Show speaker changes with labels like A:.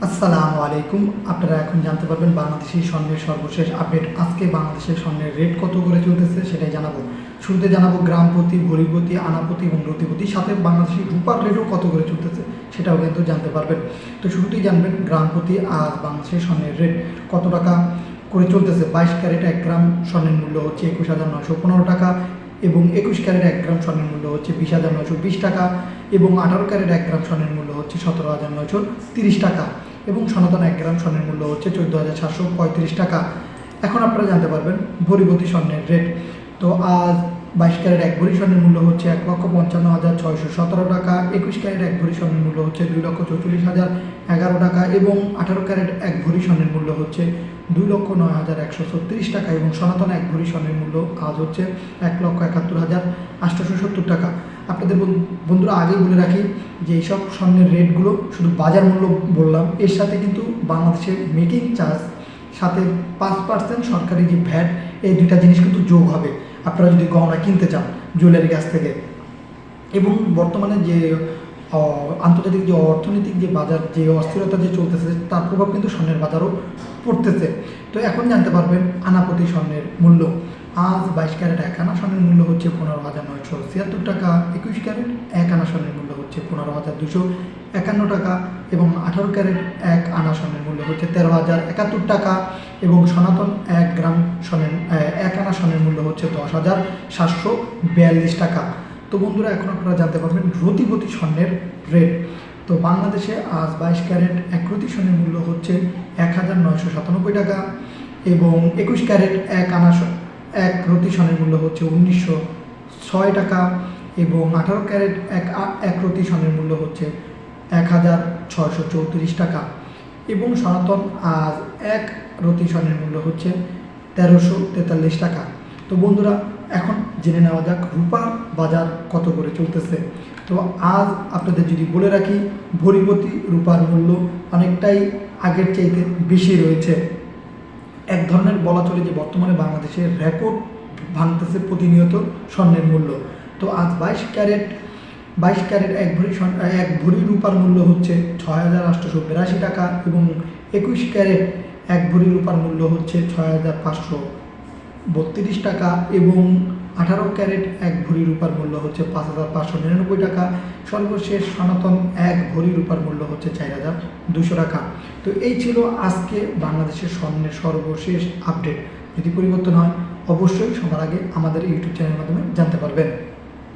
A: আসসালামু আলাইকুম। আপনারা এখন জানতে পারবেন বাংলাদেশি স্বর্ণের সর্বশেষ আপডেট। আজকে বাংলাদেশের স্বর্ণের রেট কত করে চলতেছে সেটাই জানাবো। শুরুতে জানাবো গ্রাম প্রতি, ভরি প্রতি, আনা প্রতি এবং রতি প্রতি, সাথে বাংলাদেশি রূপার রেটও কত করে চলতেছে সেটাও কিন্তু জানতে পারবেন। তো শুরুতেই জানবেন গ্রাম প্রতি আজ বাংলাদেশের স্বর্ণের রেট কত টাকা করে চলতেছে। 22 ক্যারেট 1 গ্রাম স্বর্ণের মূল্য হচ্ছে 21,915 টাকা এবং 21 ক্যারেট 1 গ্রাম স্বর্ণের মূল্য হচ্ছে 20,920 টাকা এবং 18 ক্যারেট 1 গ্রাম স্বর্ণের মূল্য হচ্ছে 17,930 টাকা এবং সনাতন 1 গ্রাম স্বর্ণের মূল্য হচ্ছে 14,735 টাকা। এখন আপনারা জানতে পারবেন ভরিপতি স্বর্ণের রেট। তো আজ 22 ক্যারেট 1 ভরি স্বর্ণের মূল্য হচ্ছে 1,55,617 টাকা, 21 ক্যারেট 1 ভরি স্বর্ণের মূল্য হচ্ছে 2,44,011 টাকা এবং 18 ক্যারেট 1 ভরি স্বর্ণের মূল্য হচ্ছে 2,09,136 টাকা এবং সনাতন 1 ভরি স্বর্ণের মূল্য আজ হচ্ছে 1,71,870 টাকা। আপনাদের বন্ধুরা আগেই বলে রাখি যে এইসব স্বর্ণের রেটগুলো শুধু বাজার মূল্য বললাম, এর সাথে কিন্তু বাংলাদেশের মেকিং চার্জ সাথে 5% সরকারি যে ভ্যাট, এই দুইটা জিনিস কিন্তু যোগ হবে আপনারা যদি গহনা কিনতে চান জুয়েলারির কাছ থেকে। এবং বর্তমানে যে আন্তর্জাতিক যে অর্থনৈতিক যে বাজার, যে অস্থিরতা যে চলতেছে, তার প্রভাব কিন্তু স্বর্ণের বাজারও পড়তেছে। তো এখন জানতে পারবেন আনাপতি স্বর্ণের মূল্য। আজ 22 ক্যারেট 1 আনা স্বর্ণের মূল্য হচ্ছে 15,976 টাকা, 21 ক্যারেট 1 আনা স্বর্ণের মূল্য হচ্ছে 15,251 টাকা এবং 18 ক্যারেট 1 আনা স্বর্ণের মূল্য হচ্ছে 13,071 টাকা এবং সনাতন 1 গ্রাম স্বর্ণের 1 আনা স্বর্ণের মূল্য হচ্ছে 10,742 টাকা। তো বন্ধুরা এখন আপনারা জানতে পারবেন রতিপতি স্বর্ণের রেট। তো বাংলাদেশে আজ 22 ক্যারেট 1 রতি স্বর্ণের মূল্য হচ্ছে 1,997 টাকা এবং 21 ক্যারেট 1 আনা 1 রতি স্বর্ণের মূল্য হচ্ছে 1,906 টাকা এবং 18 ক্যারেট 1 রতি স্বর্ণের মূল্য হচ্ছে 1,634 টাকা এবং সনাতন আজ 1 রতি স্বর্ণের মূল্য হচ্ছে 1,343 টাকা। তো বন্ধুরা এখন জেনে নেওয়া যাক রূপার বাজার কত করে চলতেছে। তো আজ আপনাদের যদি বলে রাখি ভরিপতি রূপার মূল্য অনেকটাই আগের চাইতে বেশি রয়েছে। এক ধরনের বলা চলে যে বর্তমানে বাংলাদেশের রেকর্ড ভাঙতেছে প্রতিনিয়ত স্বর্ণের মূল্য। তো আজ 22 ক্যারেট 1 ভরি রূপার মূল্য হচ্ছে 6,882 টাকা এবং 21 ক্যারেট 1 ভরি রূপার মূল্য হচ্ছে 6,532 টাকা এবং 18 ক্যারেট 1 ভরি রূপার মূল্য হচ্ছে 5,599 টাকা। সর্বশেষ সনাতন 1 ভরি রূপার মূল্য হচ্ছে 4,200 টাকা। তো এই ছিল আজকে বাংলাদেশের স্বর্ণের সর্বশেষ আপডেট। যদি পরিবর্তন হয় অবশ্যই সবার আগে আমাদের ইউটিউব চ্যানেলের মাধ্যমে জানতে পারবেন।